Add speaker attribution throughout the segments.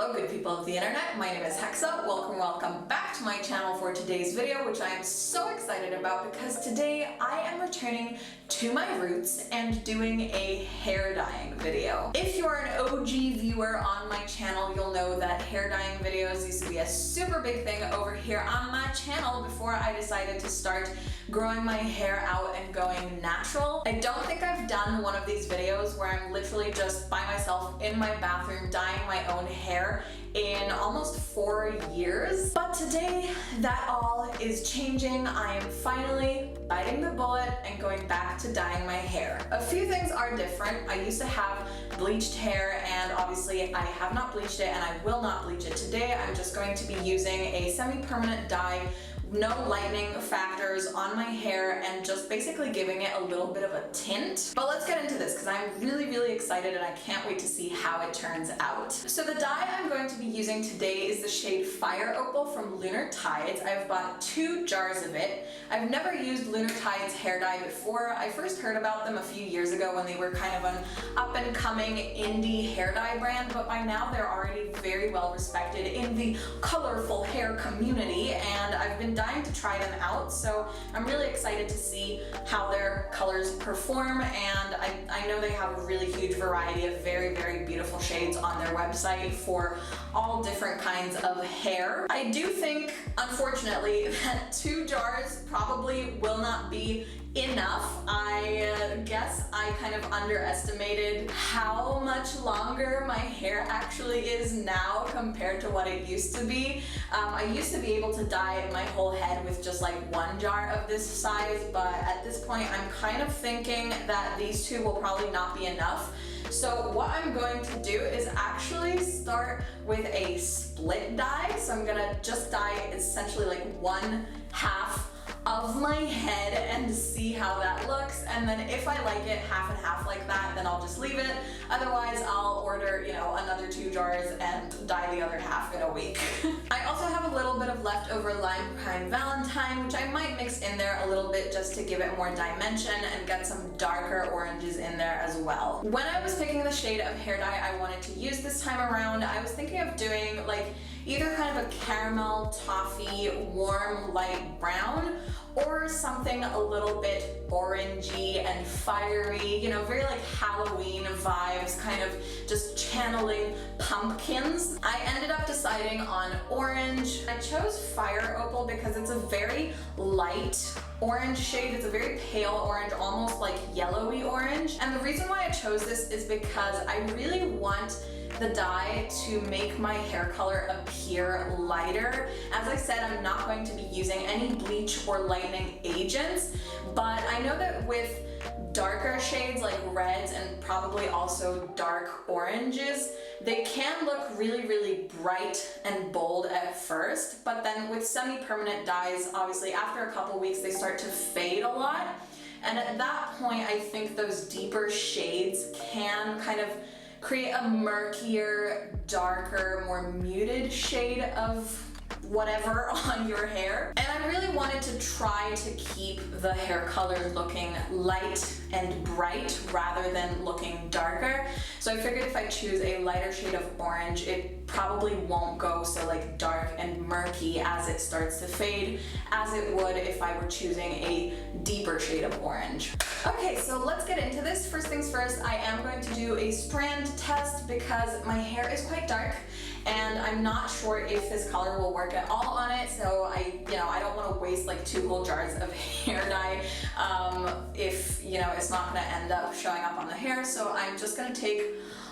Speaker 1: Hello good people of the internet, my name is Hexa. Welcome back to my channel for today's video, which I am so excited about because today I am returning to my roots and doing a hair dyeing video. If you're an OG viewer on my channel, you'll know that hair dyeing videos used to be a super big thing over here on my channel before I decided to start growing my hair out and going natural. I don't think I've done one of these videos where I'm literally just by myself in my bathroom dyeing my own hair in almost 4 years. But today that all is changing. I am finally biting the bullet and going back to dyeing my hair. A few things are different. I used to have bleached hair and obviously I have not bleached it and I will not bleach it today. I'm just going to be using a semi-permanent dye, no lightening factors on my hair, and just basically giving it a little bit of a tint. But let's get into this because I'm really excited and I can't wait to see how it turns out. So the dye I'm going to be using today is the shade Fire Opal from Lunar Tides. I've bought 2 jars of it. I've never used Lunar Tides hair dye before. I first heard about them a few years ago when they were kind of an up-and-coming indie hair dye brand, but by now they're already very well respected in the colorful hair community, and I've been dying to try them out, so I'm really excited to see how their colors perform. And I know they have a really huge variety of very beautiful shades on their website for all different kinds of hair. I do think, unfortunately, that 2 jars probably will not be enough. I guess I kind of underestimated how much longer my hair actually is now compared to what it used to be. I used to be able to dye my whole head with just like 1 jar of this size, but at this point I'm kind of thinking that these 2 will probably not be enough. So what I'm going to do is actually start with a split dye. So I'm gonna just dye essentially like 1/2 of my head and see how that looks, and then if I like it half and half like that, then I'll just leave it. Otherwise I'll order, you know, another 2 jars and dye the other half in a week. I also have a little bit of leftover Lime Crime Valentine, which I might mix in there a little bit just to give it more dimension and get some darker oranges in there as well. When I was picking the shade of hair dye I wanted to use this time around, I was thinking of doing like either kind of a caramel, toffee, warm, light brown, or something a little bit orangey and fiery, you know, very like Halloween vibes, kind of just channeling pumpkins. I ended up deciding on orange. I chose Fire Opal because it's a very light orange shade. It's a very pale orange, almost like yellowy orange. And the reason why I chose this is because I really want the dye to make my hair color appear lighter. As I said, I'm not going to be using any bleach or lightening agents, but I know that with darker shades like reds and probably also dark oranges, they can look really bright and bold at first, but then with semi-permanent dyes, obviously after a couple weeks they start to fade a lot, and at that point I think those deeper shades can kind of create a murkier, darker, more muted shade of whatever on your hair. And I really wanted to try to keep the hair color looking light and bright rather than looking darker. So I figured if I choose a lighter shade of orange, it probably won't go so like dark and murky as it starts to fade as it would if I were choosing a deeper shade of orange. Okay, so let's get into this. First things first, I am going to do a strand test because my hair is quite dark and I'm not sure if this color will work at all on it, so I don't want to waste like 2 whole jars of hair dye if, you know, it's not going to end up showing up on the hair. So I'm just going to take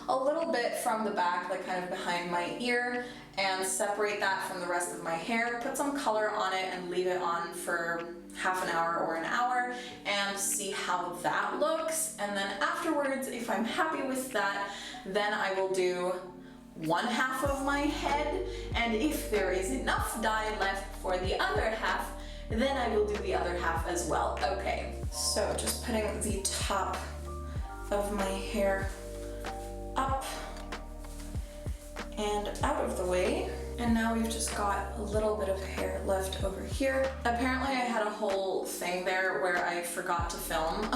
Speaker 1: a little bit from the back, like kind of behind my ear, and separate that from the rest of my hair, put some color on it and leave it on for half an hour or an hour and see how that looks. And then afterwards, if I'm happy with that, then I will do 1/2 of my head, and if there is enough dye left for the other half, then I will do the other half as well. Okay, so just putting the top of my hair up and out of the way. And now we've just got a little bit of hair left over here. Apparently I had a whole thing there where I forgot to film.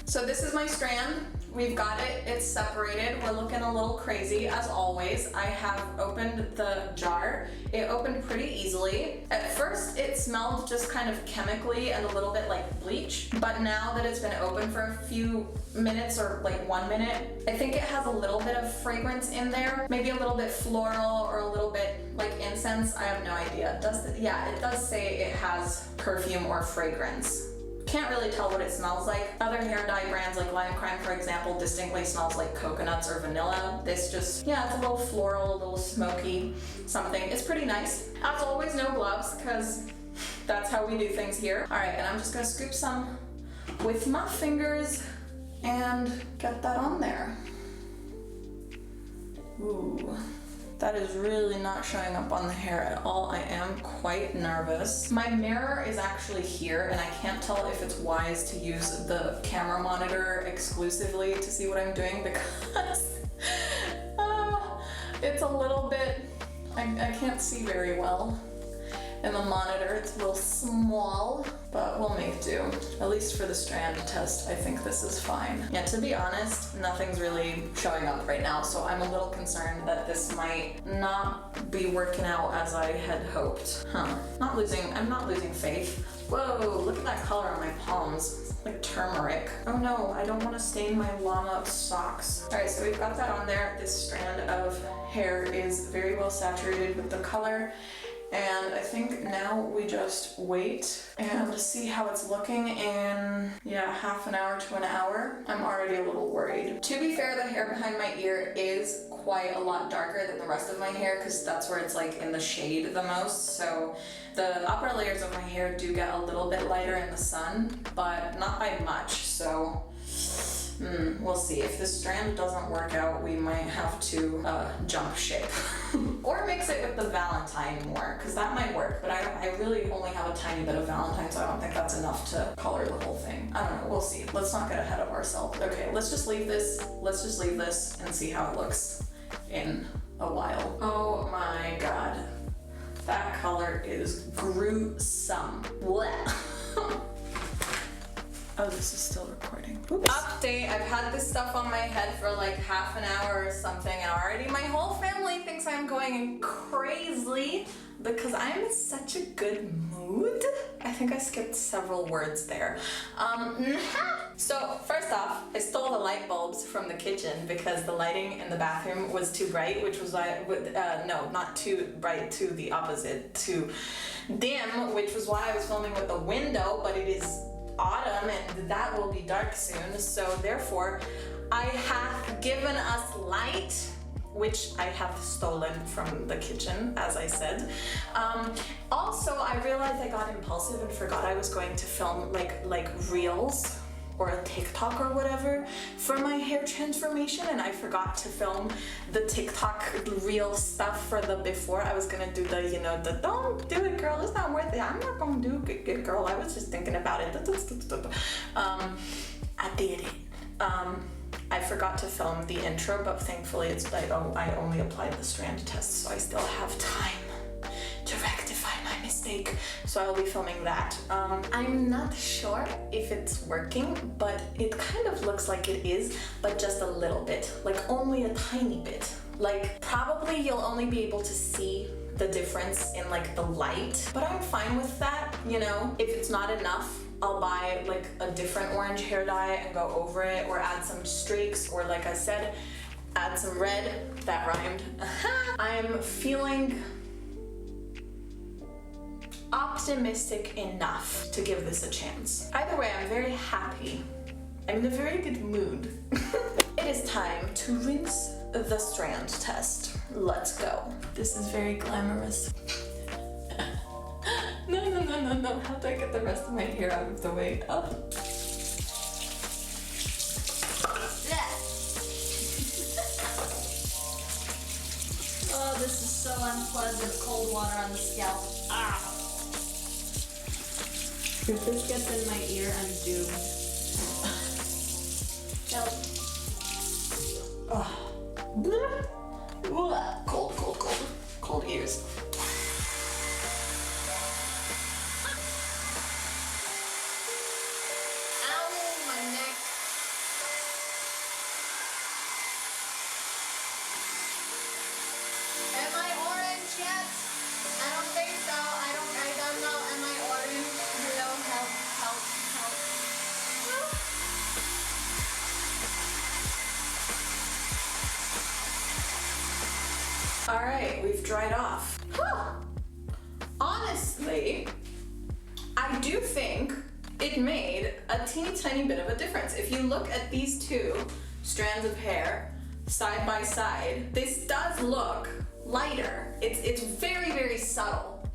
Speaker 1: So this is my strand. we've got it, it's separated. We're looking a little crazy as always. I have opened the jar. It opened pretty easily. At first it smelled just kind of chemically and a little bit like bleach, but now that it's been open for a few minutes or like 1 minute, I think it has a little bit of fragrance in there. Maybe a little bit floral or a little bit like incense. I have no idea. Yeah, it does say it has perfume or fragrance. Can't really tell what it smells like. Other hair dye brands like Lime Crime, for example, distinctly smells like coconuts or vanilla. This just, yeah, it's a little floral, a little smoky something. It's pretty nice. As always, no gloves, because that's how we do things here. All right, and I'm just gonna scoop some with my fingers and get that on there. Ooh. That is really not showing up on the hair at all. I am quite nervous. My mirror is actually here, and I can't tell if it's wise to use the camera monitor exclusively to see what I'm doing because it's a little bit, I can't see very well. In the monitor, it's a little small, but we'll make do. At least for the strand test, I think this is fine. Yeah, to be honest, nothing's really showing up right now, so I'm a little concerned that this might not be working out as I had hoped. I'm not losing faith. Whoa, look at that color on my palms. It's like turmeric. Oh no, I don't want to stain my llama socks. All right, so we've got that on there. This strand of hair is very well saturated with the color. And I think now we just wait and see how it's looking in, yeah, half an hour to an hour. I'm already a little worried. To be fair, the hair behind my ear is quite a lot darker than the rest of my hair because that's where it's like in the shade the most. So the upper layers of my hair do get a little bit lighter in the sun, but not by much. So we'll see. If this strand doesn't work out, we might have to jump ship. Or mix it with the Valentine more, because that might work, but I really only have a tiny bit of Valentine, so I don't think that's enough to color the whole thing. I don't know, we'll see. Let's not get ahead of ourselves. Okay, let's just leave this and see how it looks in a while. Oh my god. That color is gruesome. Blech. Oh, this is still recording. Oops. Update, I've had this stuff on my head for like half an hour or something, and already my whole family thinks I'm going crazy because I'm in such a good mood. I think I skipped several words there. So first off, I stole the light bulbs from the kitchen because the lighting in the bathroom was too bright, which was why, no, not too bright, to the opposite, too dim, which was why I was filming with the window, but it is autumn and that will be dark soon, so therefore I have given us light, which I have stolen from the kitchen, as I said. Also, I realized I got impulsive and forgot I was going to film like reels or a TikTok or whatever for my hair transformation, and I forgot to film the TikTok reel stuff for the before. I was gonna do the, you know, the don't do it girl, it's not worth it, I'm not gonna do it good girl, I was just thinking about it. I did it. I forgot to film the intro, but thankfully I only applied the strand test, so I still have time to rectify my mistake, so I'll be filming that. I'm not sure if it's working, but it kind of looks like it is, but just a little bit, like only a tiny bit. Like probably you'll only be able to see the difference in like the light, but I'm fine with that, you know. If it's not enough, I'll buy like a different orange hair dye and go over it, or add some streaks, or like I said, add some red. That rhymed. I'm feeling optimistic enough to give this a chance. Either way, I'm very happy. I'm in a very good mood. It is time to rinse the strand test. Let's go. This is very glamorous. No. How do I get the rest of my hair out of the way? Oh. Oh, this is so unpleasant. Cold water on the scalp. Ah. If this gets in my ear, I'm doomed. Help. Oh. Cold ears. Ow, my neck. All right, we've dried off. Huh. Honestly, I do think it made a teeny tiny bit of a difference. If you look at these two strands of hair side by side, this does look lighter. It's very, very subtle,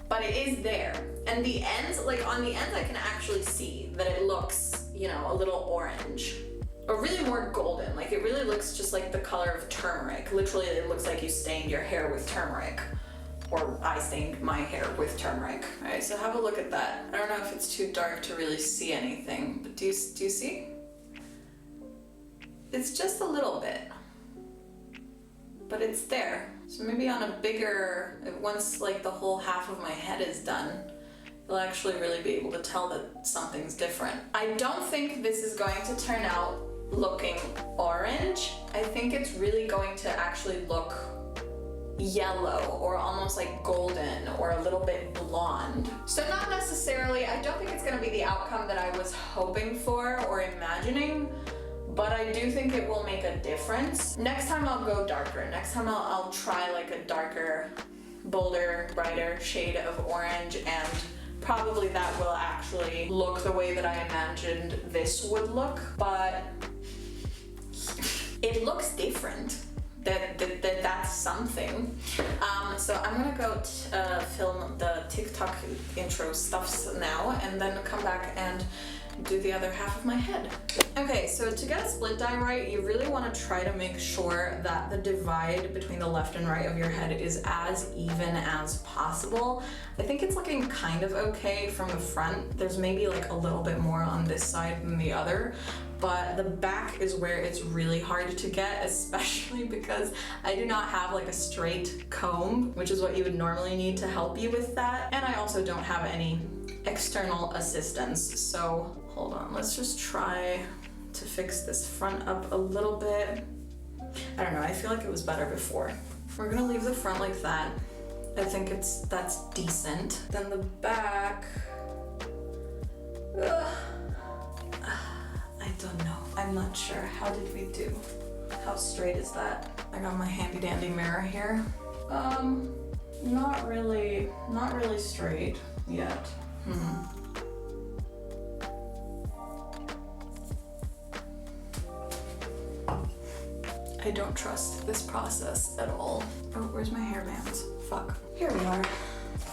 Speaker 1: but it is there. And the ends, like on the ends, I can actually see that it looks, you know, a little orange. Or really more golden. Like it really looks just like the color of turmeric. Literally, it looks like you stained your hair with turmeric. Or I stained my hair with turmeric. All right, so have a look at that. I don't know if it's too dark to really see anything, but do you see? It's just a little bit, but it's there. So maybe on a bigger, once like the whole half of my head is done, you'll actually really be able to tell that something's different. I don't think this is going to turn out looking orange. I think it's really going to actually look yellow or almost like golden or a little bit blonde. So not necessarily, I don't think it's gonna be the outcome that I was hoping for or imagining, but I do think it will make a difference. Next time I'll go darker. Next time I'll try like a darker, bolder, brighter shade of orange, and probably that will actually look the way that I imagined this would look, but it looks different. That's something. So I'm gonna go film the TikTok intro stuffs now, and then come back and do the other half of my head. Okay, so to get a split dye right, you really want to try to make sure that the divide between the left and right of your head is as even as possible. I think it's looking kind of okay from the front. There's maybe like a little bit more on this side than the other, but the back is where it's really hard to get, especially because I do not have like a straight comb, which is what you would normally need to help you with that. And I also don't have any external assistance. So hold on, let's just try to fix this front up a little bit. I don't know, I feel like it was better before. We're gonna leave the front like that. I think that's decent. Then the back, I don't know. I'm not sure. How did we do? How straight is that? I got my handy dandy mirror here. Not really straight yet. I don't trust this process at all. Oh, where's my hairbands? Fuck. Here we are.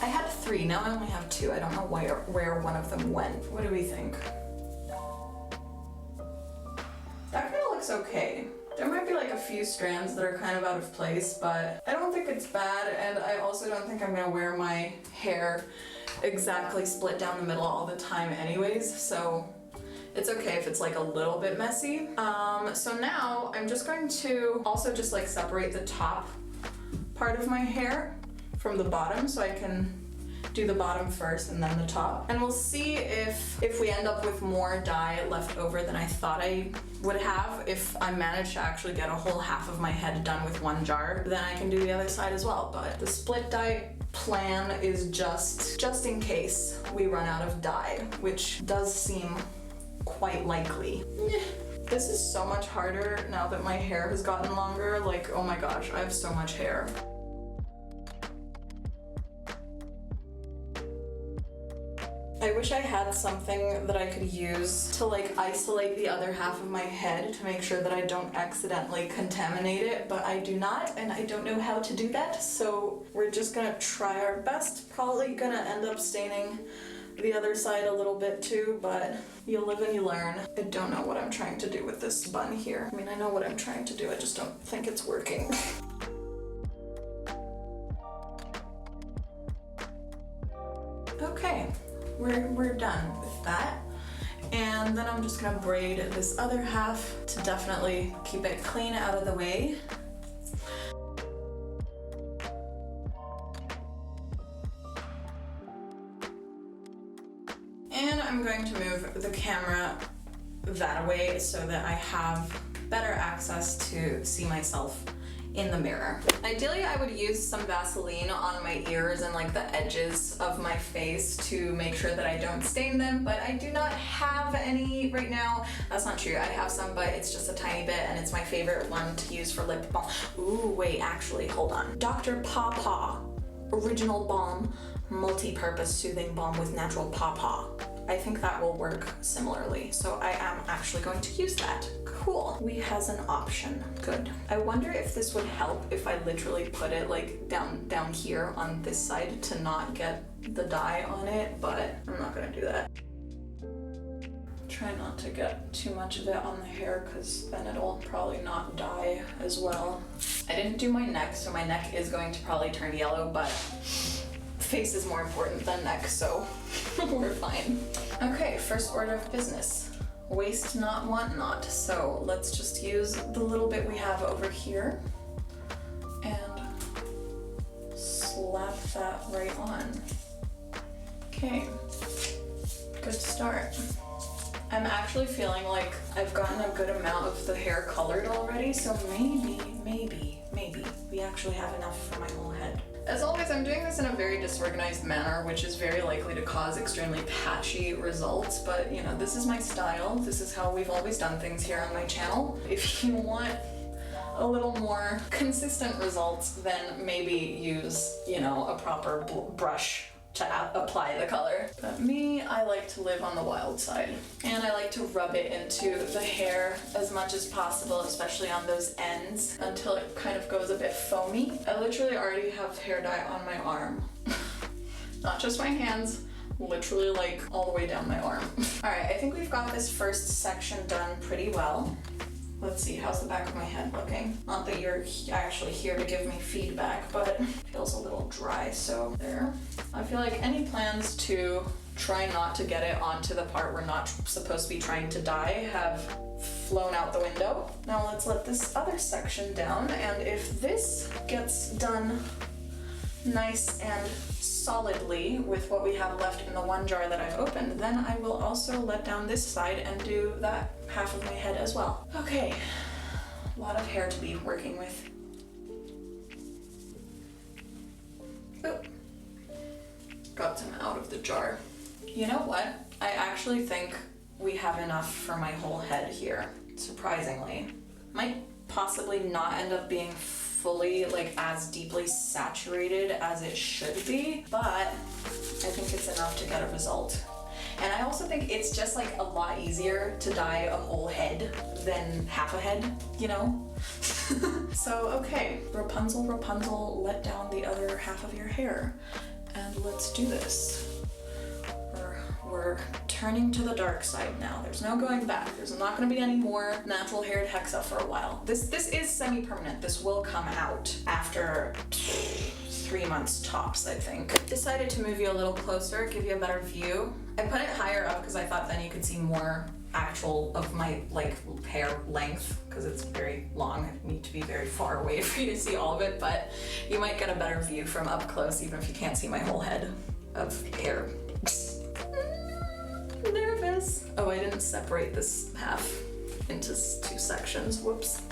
Speaker 1: I had 3, now I only have 2. I don't know where one of them went. What do we think? That kind of looks okay. There might be like a few strands that are kind of out of place, but I don't think it's bad, and I also don't think I'm gonna wear my hair exactly split down the middle all the time anyways, so it's okay if it's like a little bit messy. So now I'm just going to also just like separate the top part of my hair from the bottom, so I can do the bottom first and then the top. And we'll see if we end up with more dye left over than I thought I would have. If I manage to actually get a whole half of my head done with one jar, then I can do the other side as well. But the split dye plan is just in case we run out of dye, which does seem quite likely. This is so much harder now that my hair has gotten longer. Like, oh my gosh, I have so much hair. I wish I had something that I could use to like isolate the other half of my head to make sure that I don't accidentally contaminate it, but I do not, and I don't know how to do that, so we're just gonna try our best. Probably gonna end up staining the other side a little bit too, but you live and you learn. I don't know what I'm trying to do with this bun here. I mean, I know what I'm trying to do, I just don't think it's working. Okay. We're done with that. And then I'm just gonna braid this other half to definitely keep it clean out of the way. And I'm going to move the camera that way so that I have better access to see myself in the mirror. Ideally, I would use some Vaseline on my ears and like the edges of my face to make sure that I don't stain them, but I do not have any right now. That's not true. I have some, but it's just a tiny bit, and it's my favorite one to use for lip balm. Ooh, wait, actually, hold on. Dr. Pawpaw Original Balm Multi-Purpose Soothing Balm with Natural Pawpaw. I think that will work similarly, so I am actually going to use that. Cool. We has an option. Good. I wonder if this would help if I literally put it like down here on this side to not get the dye on it, but I'm not gonna do that. Try not to get too much of it on the hair because then it'll probably not dye as well. I didn't do my neck, so my neck is going to probably turn yellow, but face is more important than neck, so we're fine. Okay, first order of business. Waste not, want not. So let's just use the little bit we have over here and slap that right on. Okay, good start. I'm actually feeling like I've gotten a good amount of the hair colored already, so maybe we actually have enough for my whole head. As always, I'm doing this in a very disorganized manner, which is very likely to cause extremely patchy results, but you know, this is my style. This is how we've always done things here on my channel. If you want a little more consistent results, then maybe use, you know, a proper brush to apply the color. But me, I like to live on the wild side. And I like to rub it into the hair as much as possible, especially on those ends, until it kind of goes a bit foamy. I literally already have hair dye on my arm. Not just my hands, literally like all the way down my arm. All right, I think we've got this first section done pretty well. Let's see, how's the back of my head looking? Not that you're actually here to give me feedback, but it feels a little dry, so there. I feel like any plans to try not to get it onto the part we're not supposed to be trying to dye have flown out the window. Now let's let this other section down, and if this gets done nice and solidly with what we have left in the one jar that I've opened, then I will also let down this side and do that half of my head as well. Okay, a lot of hair to be working with. Oop. Got some out of the jar. You know what? I actually think we have enough for my whole head here, surprisingly. Might possibly not end up being fully like as deeply saturated as it should be, but I think it's enough to get a result. And I also think it's just like a lot easier to dye a whole head than half a head, you know? So, okay, Rapunzel, Rapunzel, let down the other half of your hair. And let's do this. We're turning to the dark side now. There's no going back. There's not going to be any more natural haired Hexa for a while. This is semi-permanent. This will come out after 3 months tops, I think. Decided to move you a little closer, give you a better view. I put it higher up because I thought then you could see more actual of my like hair length, because it's very long. I need to be very far away for you to see all of it, but you might get a better view from up close even if you can't see my whole head of hair. Nervous. Oh, I didn't separate this half into 2 sections. Whoops.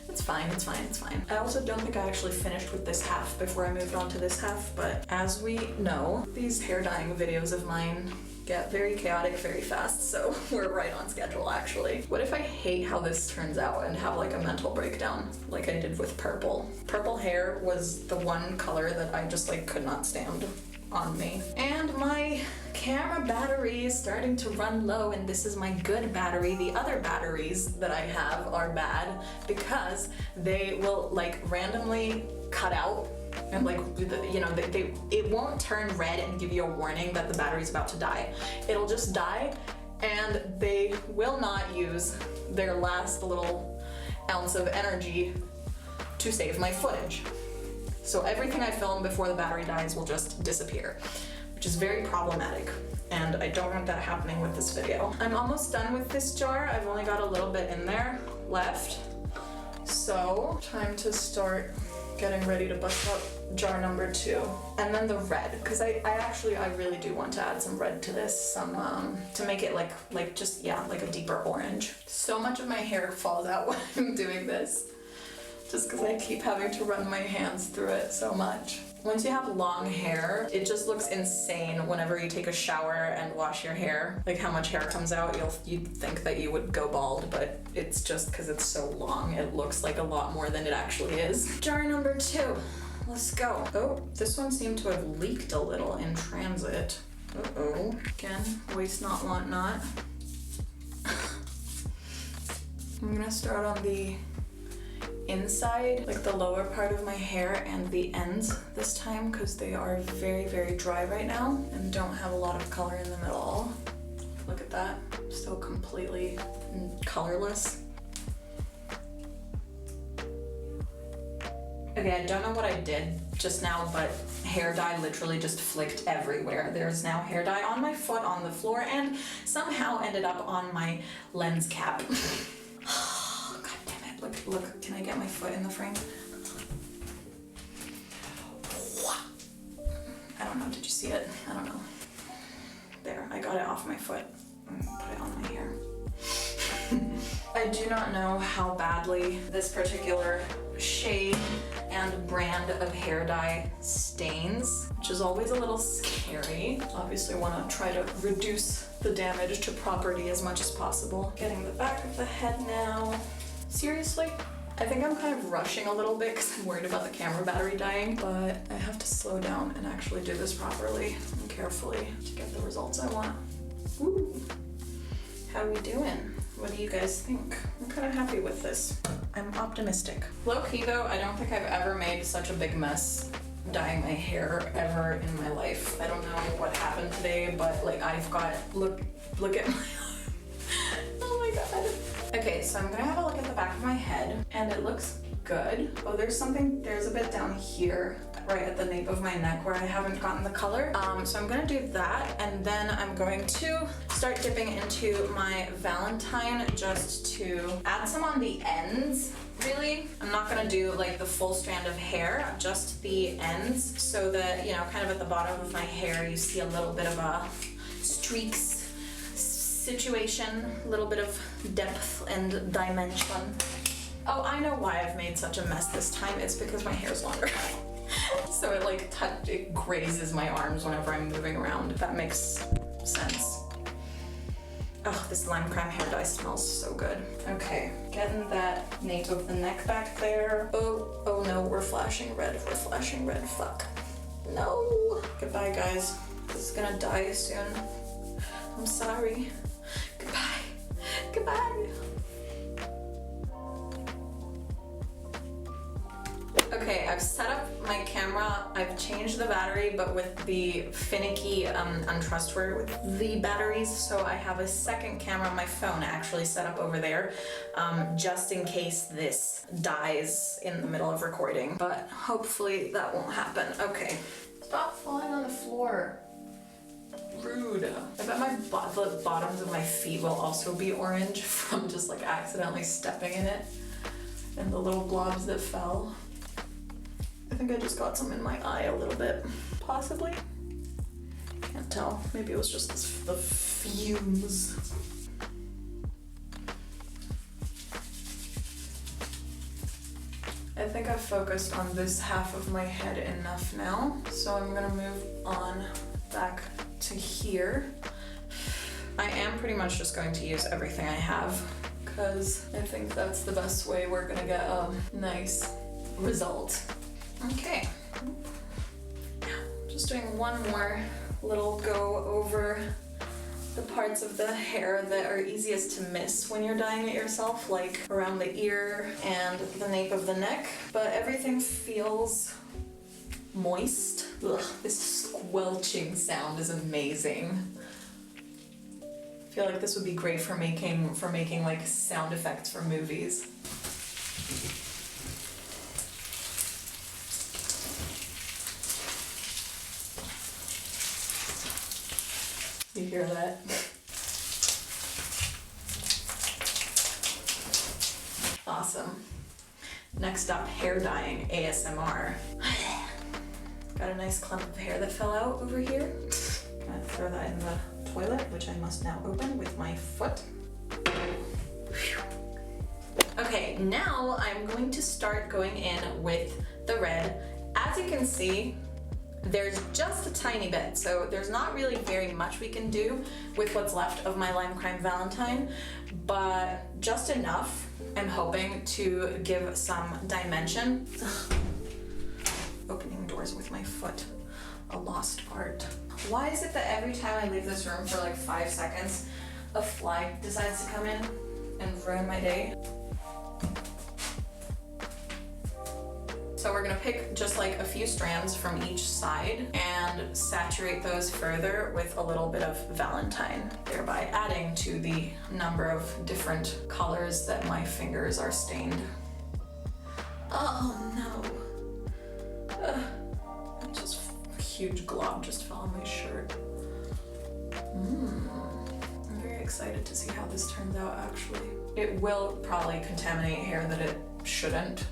Speaker 1: It's fine, it's fine, it's fine. I also don't think I actually finished with this half before I moved on to this half, but as we know, these hair dyeing videos of mine get very chaotic very fast, so we're right on schedule actually. What if I hate how this turns out and have like a mental breakdown like I did with purple? Purple hair was the one color that I just like could not stand on me. And my camera battery is starting to run low, and this is my good battery. The other batteries that I have are bad because they will like randomly cut out and like, you know, it won't turn red and give you a warning that the battery's about to die. It'll just die, and they will not use their last little ounce of energy to save my footage. So everything I film before the battery dies will just disappear, which is very problematic, and I don't want that happening with this video. I'm almost done with this jar. I've only got a little bit in there left. So time to start getting ready to bust up jar number 2. And then the red, because I really do want to add some red to this, to make it like just, yeah, like a deeper orange. So much of my hair falls out when I'm doing this. just because I keep having to run my hands through it so much. Once you have long hair, it just looks insane whenever you take a shower and wash your hair. Like how much hair comes out, you'd think that you would go bald, but it's just because it's so long, it looks like a lot more than it actually is. Jar number 2, let's go. Oh, this one seemed to have leaked a little in transit. Uh-oh. Again, waste not, want not. I'm gonna start on the inside, like the lower part of my hair and the ends this time, because they are very, very dry right now and don't have a lot of color in them at all. Look at that, still completely colorless. Okay, I don't know what I did just now, but hair dye literally just flicked everywhere. There's now hair dye on my foot, on the floor, and somehow ended up on my lens cap. God damn it. Look, can I get my foot in the frame? I don't know, did you see it? I don't know. There, I got it off my foot and put it on my hair. I do not know how badly this particular shade and brand of hair dye stains, which is always a little scary. Obviously want to try to reduce the damage to property as much as possible. Getting the back of the head now. Seriously, I think I'm kind of rushing a little bit because I'm worried about the camera battery dying, but I have to slow down and actually do this properly and carefully to get the results I want. Ooh. How we doing? What do you guys think? I'm kind of happy with this. I'm optimistic. Low-key though, I don't think I've ever made such a big mess dyeing my hair ever in my life. I don't know what happened today, but like I've got, look at my arm. Oh my god. Okay, so I'm gonna have a look at the back of my head and it looks good. Oh, there's a bit down here, right at the nape of my neck where I haven't gotten the color. So I'm gonna do that, and then I'm going to start dipping into my Valentine just to add some on the ends, really. I'm not gonna do like the full strand of hair, just the ends, so that, you know, kind of at the bottom of my hair you see a little bit of a streaks situation, a little bit of depth and dimension. Oh, I know why I've made such a mess this time. It's because my hair's longer. So it grazes my arms whenever I'm moving around, if that makes sense. Oh, this Lime Crime hair dye smells so good. Okay, getting that nape of the neck back there. Oh no, we're flashing red, fuck. No. Goodbye, guys. This is gonna die soon. I'm sorry. Goodbye. Okay, I've set up my camera, I've changed the battery, but with the finicky, untrustworthy batteries, so I have a second camera on my phone actually set up over there, just in case this dies in the middle of recording, but hopefully that won't happen. Okay, stop falling on the floor. Rude. I bet the bottoms of my feet will also be orange from just like accidentally stepping in it, and the little blobs that fell. I think I just got some in my eye a little bit, possibly. Can't tell. Maybe it was just the fumes. I think I've focused on this half of my head enough now, so I'm gonna move on back to here. I am pretty much just going to use everything I have, because I think that's the best way we're gonna get a nice result. Okay, just doing one more little go over the parts of the hair that are easiest to miss when you're dyeing it yourself, like around the ear and the nape of the neck, but everything feels moist. Ugh, this squelching sound is amazing. I feel like this would be great for making like sound effects for movies. You hear that? Awesome. Next up, hair dyeing ASMR. Got a nice clump of hair that fell out over here. I'm gonna throw that in the toilet, which I must now open with my foot. Okay, Okay, now I'm going to start going in with the red. As you can see, there's just a tiny bit, so there's not really very much we can do with what's left of my Lime Crime Valentine, but just enough, I'm hoping, to give some dimension. Opening doors with my foot, a lost art. Why is it that every time I leave this room for like 5 seconds, a fly decides to come in and ruin my day? So we're gonna pick just like a few strands from each side and saturate those further with a little bit of Valentine, thereby adding to the number of different colors that my fingers are stained. Oh no. Just a huge glob just fell on my shirt. I'm very excited to see how this turns out actually. It will probably contaminate hair that it shouldn't,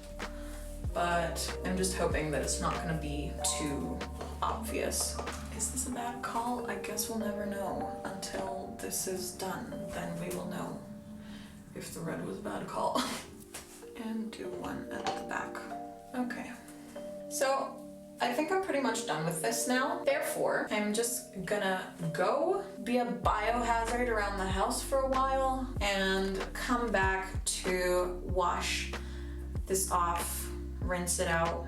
Speaker 1: but I'm just hoping that it's not gonna be too obvious. Is this a bad call? I guess we'll never know until this is done. Then we will know if the red was a bad call. And do one at the back. Okay. So I think I'm pretty much done with this now. Therefore, I'm just gonna go be a biohazard around the house for a while and come back to wash this off, rinse it out,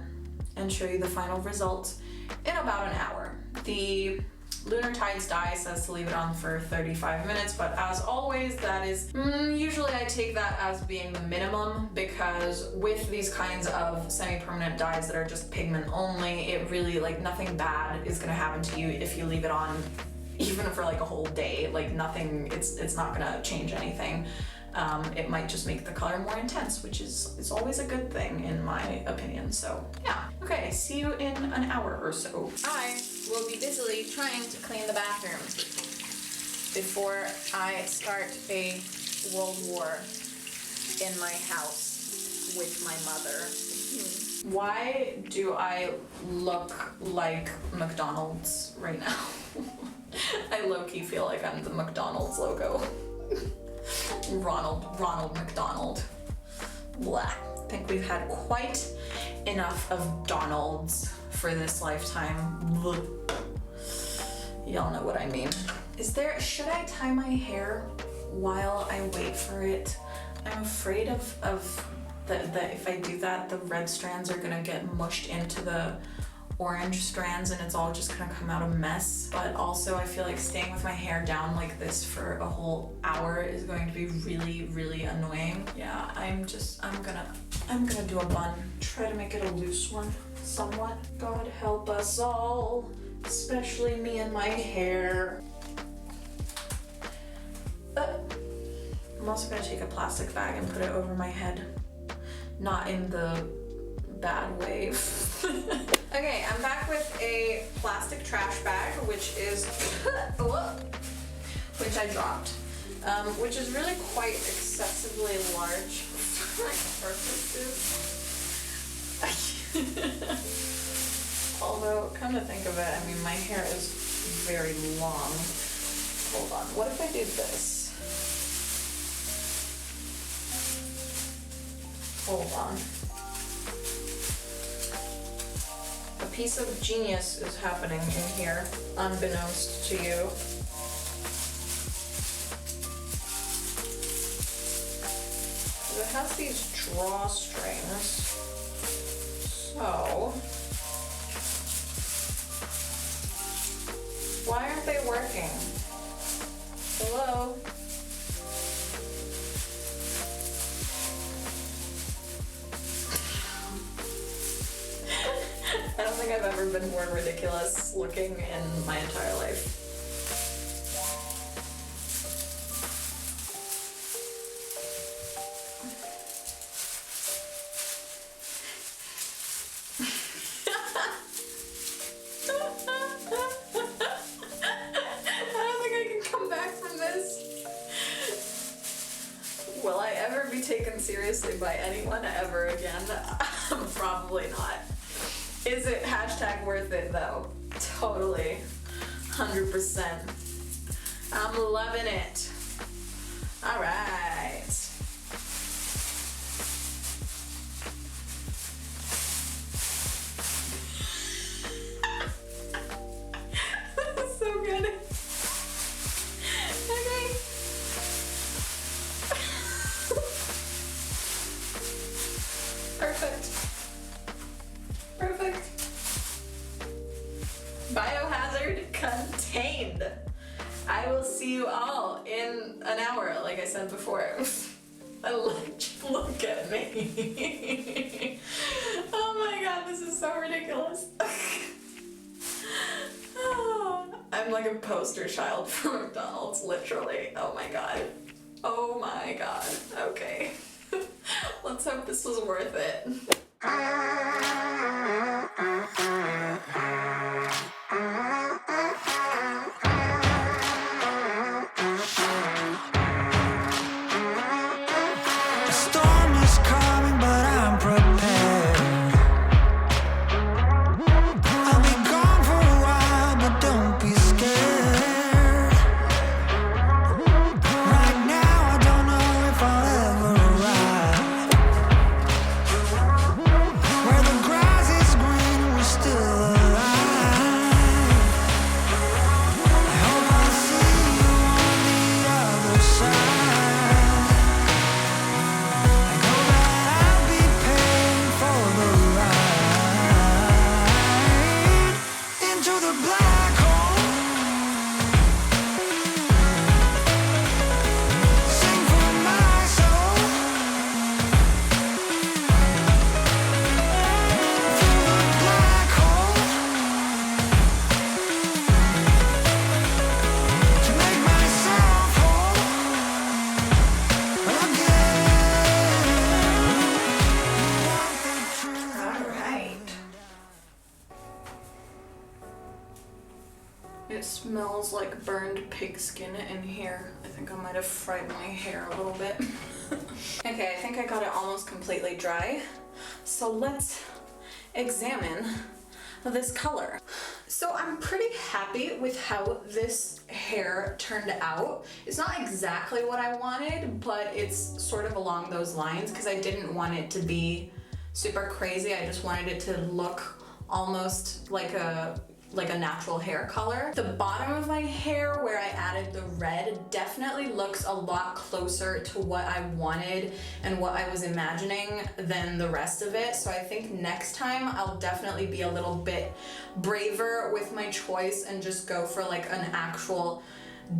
Speaker 1: and show you the final results in about an hour. The Lunar Tides dye says to leave it on for 35 minutes, but as always, that is, usually I take that as being the minimum, because with these kinds of semi-permanent dyes that are just pigment only, it really, like, nothing bad is gonna happen to you if you leave it on even for like a whole day. Like nothing, it's not gonna change anything. It might just make the color more intense, which is always a good thing in my opinion. So yeah, okay, see you in an hour or so. I will be busily trying to clean the bathroom before I start a world war in my house with my mother. Why do I look like McDonald's right now? I low-key feel like I'm the McDonald's logo. Ronald McDonald. Blah. I think we've had quite enough of Donalds for this lifetime. Blah. Y'all know what I mean. Should I tie my hair while I wait for it? I'm afraid of that if I do that, the red strands are gonna get mushed into the orange strands and it's all just gonna come out a mess. But also I feel like staying with my hair down like this for a whole hour is going to be really, really annoying. Yeah, I'm gonna do a bun. Try to make it a loose one, somewhat. God help us all, especially me and my hair. I'm also gonna take a plastic bag and put it over my head. Not in the bad way. Okay, I'm back with a plastic trash bag, which is, which I dropped, which is really quite excessively large for my purposes. Although, come to think of it, I mean, my hair is very long. Hold on, what if I did this? Hold on. A piece of genius is happening in here, unbeknownst to you. It has these drawstrings, so why aren't they working? Hello? I don't think I've ever been more ridiculous looking in my entire life. I don't think I can come back from this. Will I ever be taken seriously by anyone ever again? Probably not. Is it #worth it though? Totally. 100%. I'm loving it. All right. Biohazard contained. I will see you all in an hour, like I said before. Look at me. Oh my god, this is so ridiculous. I'm like a poster child for McDonald's, literally. Oh my god. Oh my god. Okay. Let's hope this was worth it. It smells like burned pig skin in here. I think I might have fried my hair a little bit. Okay, I think I got it almost completely dry. So let's examine this color. So I'm pretty happy with how this hair turned out. It's not exactly what I wanted, but it's sort of along those lines because I didn't want it to be super crazy. I just wanted it to look almost like a natural hair color. The bottom of my hair where I added the red definitely looks a lot closer to what I wanted and what I was imagining than the rest of it. So I think next time I'll definitely be a little bit braver with my choice and just go for like an actual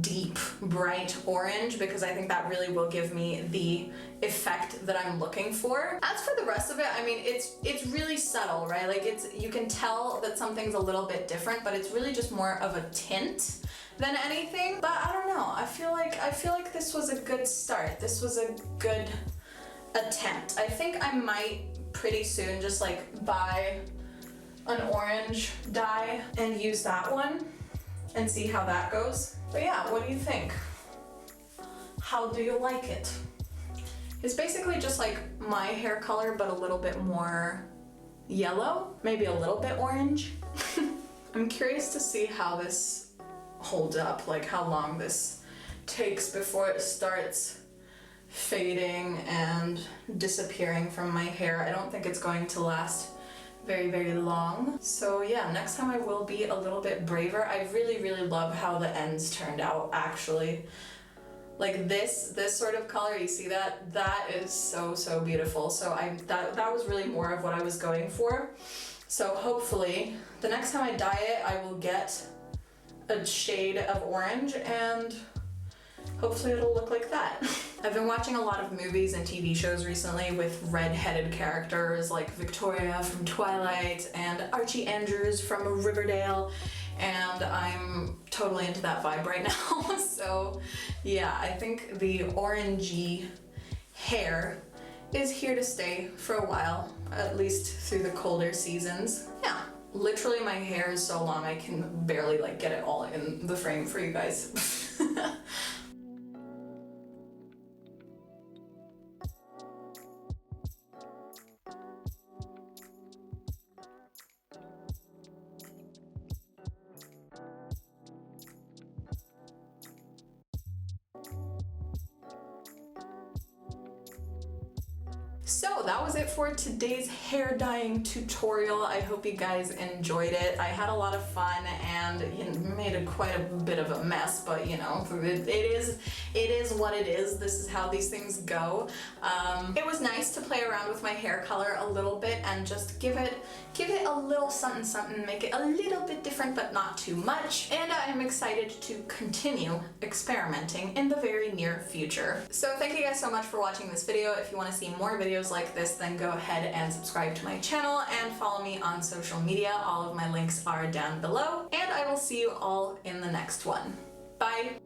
Speaker 1: deep bright orange, because I think that really will give me the effect that I'm looking for. As for the rest of it, I mean, it's really subtle, right? Like you can tell that something's a little bit different, but it's really just more of a tint than anything. But I don't know, I feel like this was a good start. This was a good attempt. I think I might pretty soon just like buy an orange dye and use that one and see how that goes. But yeah, what do you think? How do you like it? It's basically just like my hair color, but a little bit more yellow, maybe a little bit orange. I'm curious to see how this holds up, like how long this takes before it starts fading and disappearing from my hair. I don't think it's going to last very, very long. So yeah, next time I will be a little bit braver. I really, really love how the ends turned out, actually. Like this sort of color, you see that? That is so, so beautiful. So that was really more of what I was going for. So hopefully, the next time I dye it, I will get a shade of orange and hopefully it'll look like that. I've been watching a lot of movies and TV shows recently with red-headed characters like Victoria from Twilight and Archie Andrews from Riverdale, and I'm totally into that vibe right now. So yeah, I think the orangey hair is here to stay for a while, at least through the colder seasons. Yeah. Literally my hair is so long I can barely like get it all in the frame for you guys. So that was it for today's hair dyeing tutorial. I hope you guys enjoyed it. I had a lot of fun and made quite a bit of a mess, but you know, it is what it is. This is how these things go. It was nice to play around with my hair color a little bit and just give it give it a little something, make it a little bit different but not too much, and I'm excited to continue experimenting in the very near future. So thank you guys so much for watching this video. If you want to see more videos like this, then go ahead and subscribe to my channel and follow me on social media. All of my links are down below, and I will see you all in the next one. Bye!